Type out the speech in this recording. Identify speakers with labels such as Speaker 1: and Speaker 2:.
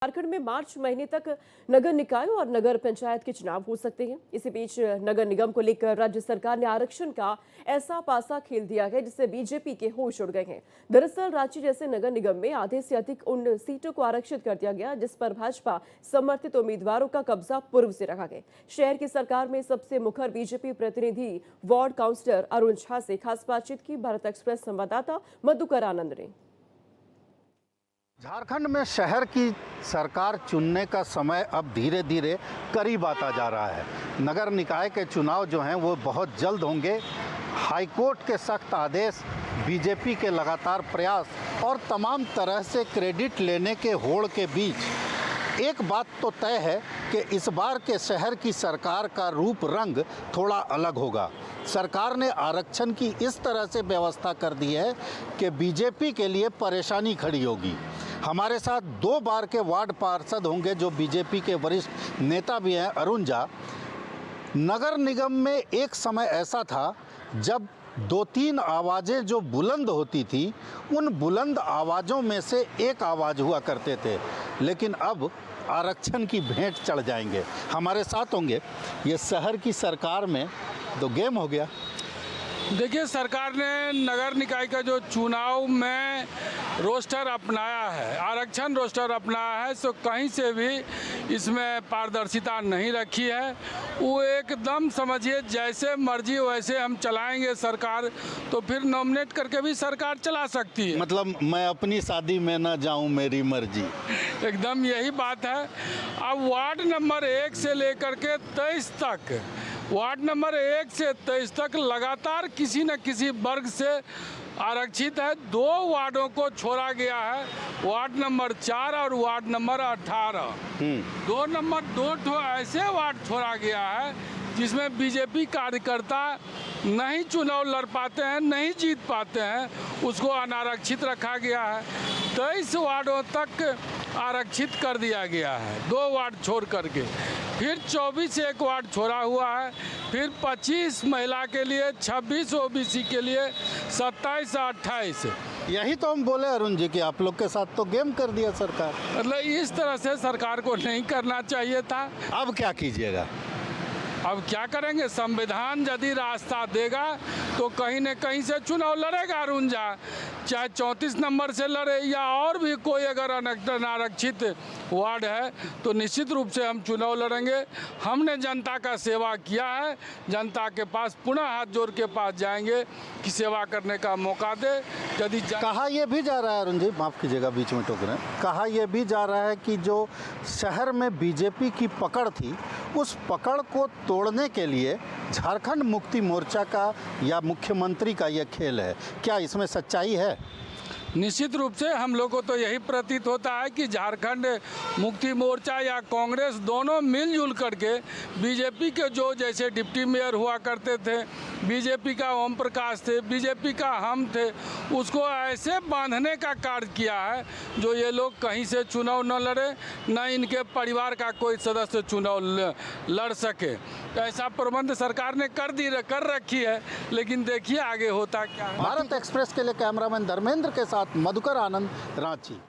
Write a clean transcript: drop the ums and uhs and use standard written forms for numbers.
Speaker 1: झारखंड में मार्च महीने तक नगर निकायों और नगर पंचायत के चुनाव हो सकते हैं। इसी बीच नगर निगम को लेकर राज्य सरकार ने आरक्षण का ऐसा पासा खेल दिया है जिससे बीजेपी के होश उड़ गए हैं। दरअसल रांची जैसे नगर निगम में आधे से अधिक उन सीटों को आरक्षित कर दिया गया जिस पर भाजपा समर्थित उम्मीदवारों का कब्जा पूर्व से रखा गया। शहर की सरकार में सबसे मुखर बीजेपी प्रतिनिधि वार्ड काउंसलर अरुण झा से खास बातचीत की भारत एक्सप्रेस संवाददाता मधुकर आनंद ने।
Speaker 2: झारखंड में शहर की सरकार चुनने का समय अब धीरे धीरे करीब आता जा रहा है। नगर निकाय के चुनाव जो हैं वो बहुत जल्द होंगे। हाईकोर्ट के सख्त आदेश, बीजेपी के लगातार प्रयास और तमाम तरह से क्रेडिट लेने के होड़ के बीच एक बात तो तय है कि इस बार के शहर की सरकार का रूप रंग थोड़ा अलग होगा। सरकार ने आरक्षण की इस तरह से व्यवस्था कर दी है कि बीजेपी के लिए परेशानी खड़ी होगी। हमारे साथ 2 बार के वार्ड पार्षद होंगे जो बीजेपी के वरिष्ठ नेता भी हैं, अरुण झा। नगर निगम में एक समय ऐसा था जब 2-3 आवाज़ें जो बुलंद होती थी, उन बुलंद आवाज़ों में से एक आवाज़ हुआ करते थे, लेकिन अब आरक्षण की भेंट चढ़ जाएंगे। हमारे साथ होंगे। ये शहर की सरकार में तो गेम हो गया।
Speaker 3: देखिए, सरकार ने नगर निकाय का जो चुनाव में रोस्टर अपनाया है, आरक्षण रोस्टर अपनाया है, सो कहीं से भी इसमें पारदर्शिता नहीं रखी है। वो एकदम समझिए जैसे मर्जी वैसे हम चलाएंगे सरकार, तो फिर नॉमिनेट करके भी सरकार चला सकती है।
Speaker 2: मतलब मैं अपनी शादी में ना जाऊं, मेरी मर्जी।
Speaker 3: एकदम यही बात है। अब वार्ड नंबर 1 से लेकर के 23 तक, वार्ड नंबर 1 से 23 तक लगातार किसी न किसी वर्ग से आरक्षित है। 2 वार्डों को छोड़ा गया है, वार्ड नंबर 4 और वार्ड नंबर 18। 2 ऐसे वार्ड छोड़ा गया है जिसमें बीजेपी कार्यकर्ता नहीं चुनाव लड़ पाते हैं, नहीं जीत पाते हैं, उसको अनारक्षित रखा गया है। 23 वार्डों तक आरक्षित कर दिया गया है, 2 वार्ड छोड़ करके। फिर 24 एक वार्ड छोड़ा हुआ है, फिर 25 महिला के लिए, 26 ओबीसी के लिए, 27 28।
Speaker 2: यही तो हम बोले अरुण जी कि आप लोग के साथ तो गेम कर दिया सरकार।
Speaker 3: मतलब इस तरह से सरकार को नहीं करना चाहिए था।
Speaker 2: अब क्या कीजिएगा?
Speaker 3: अब क्या करेंगे? संविधान यदि रास्ता देगा तो कहीं न कहीं से चुनाव लड़ेगा अरुण झा, चाहे 34 नंबर से लड़े या और भी कोई अगर अनारक्षित वार्ड है तो निश्चित रूप से हम चुनाव लड़ेंगे। हमने जनता का सेवा किया है, जनता के पास पुनः हाथ जोड़ के पास जाएंगे कि सेवा करने का मौका दे। यदि
Speaker 2: कहा यह भी जा रहा है अरुण जी, माफ़ कीजिएगा बीच में टोक रहे हैं, कहा यह भी जा रहा है कि जो शहर में बीजेपी की पकड़ थी, उस पकड़ को तोड़ने के लिए झारखंड मुक्ति मोर्चा का या मुख्यमंत्री का यह खेल है। क्या इसमें सच्चाई है?
Speaker 3: निश्चित रूप से हम लोग को तो यही प्रतीत होता है कि झारखंड मुक्ति मोर्चा या कांग्रेस दोनों मिलजुल करके बीजेपी के जो जैसे डिप्टी मेयर हुआ करते थे, बीजेपी का ओम प्रकाश थे, बीजेपी का हम थे, उसको ऐसे बांधने का कार्य किया है जो ये लोग कहीं से चुनाव न लड़े, न इनके परिवार का कोई सदस्य चुनाव लड़ सके। तो ऐसा प्रबंध सरकार ने कर रखी है, लेकिन देखिए आगे होता क्या है।
Speaker 2: भारत एक्सप्रेस के लिए कैमरामैन धर्मेंद्र के साथ मधुकर आनंद, रांची।